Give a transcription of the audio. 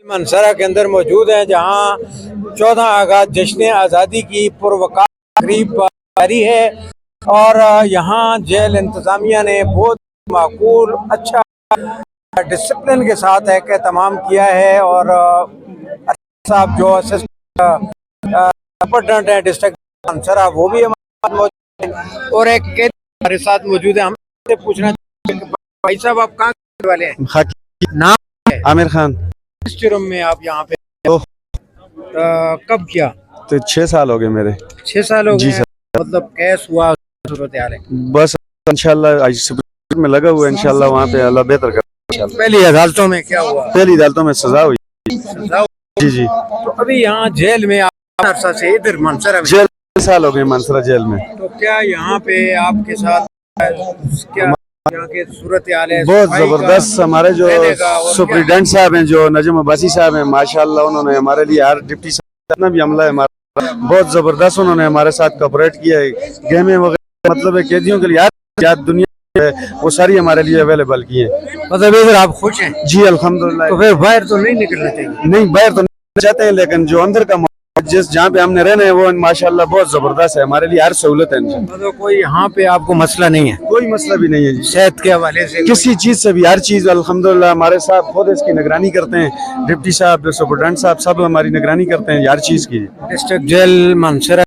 منصرہ کے اندر موجود ہیں جہاں 14 اگست جشن آزادی کی پروقار تقریب جاری ہے اور یہاں جیل انتظامیہ نے بہت معقول اچھا ڈسپلن کے ساتھ ایک اہتمام کیا ہے اور صاحب جو سپرڈنٹ ہے ڈسٹرکٹ منصرہ وہ بھی ہمارے ساتھ موجود ہیں اور ایک قیدی ہمارے ساتھ موجود ہے. ہم سے پوچھنا چاہتے ہیں کہ بھائی صاحب آپ کہاں کے والے ہیں؟ نام ہے عامر خان. کس جرم میں آپ یہاں پہ کب کیا؟ تو 6 سال ہو گئے میرے. 6 سال ہو جی گئے. مطلب کیس ہوا صورتحال ہے؟ بس انشاءاللہ آج سپریم میں لگا ہوا ہے، انشاءاللہ وہاں پہ اللہ بہتر کرے. پہلی عدالتوں میں کیا ہوا؟ پہلی عدالتوں میں سزا ہوئی. سزا ہوئی؟ جی جی. تو ابھی یہاں جیل میں آپ عرصہ سے ادھر منصرہ میں جیل 6 سال ہو گئے منصرہ جیل میں. تو کیا یہاں پہ آپ کے ساتھ کیا یہاں کے صورتحال ہے؟ بہت صفائی کا، زبردست. ہمارے جو رہنے کا اور سپریڈنٹ صاحب ہیں جو نجم عباسی صاحب ہیں، ماشاءاللہ انہوں نے ہمارے لیے ہر ڈپٹی صاحب جتنا بھی عملہ ہے ہمارا بہت زبردست انہوں نے ہمارے ساتھ کوپریٹ کیا ہے. گہمے وغیرہ مطلب ہے قیدیوں کے لیے ہر دنیا ہے وہ ساری ہمارے لیے اویلیبل کی ہیں. مطلب ادھر آپ خوش ہیں؟ جی الحمدللہ. تو پھر باہر تو نہیں نکلنا چاہیے؟ نہیں باہر تو نہیں چاہتے ہیں، لیکن جو اندر کا جس جہاں پہ ہم نے رہنا ہے وہ ماشاءاللہ بہت زبردست ہے. ہمارے لیے ہر سہولت ہے. مطلب کوئی یہاں پہ آپ کو مسئلہ نہیں ہے؟ کوئی مسئلہ بھی نہیں ہے جی. صحت کے حوالے سے کسی چیز سے بھی ہر چیز الحمدللہ ہمارے صاحب خود اس کی نگرانی کرتے ہیں. ڈپٹی صاحب سپرڈنٹ صاحب سب ہماری نگرانی کرتے ہیں ہر چیز کی. District jail منصرہ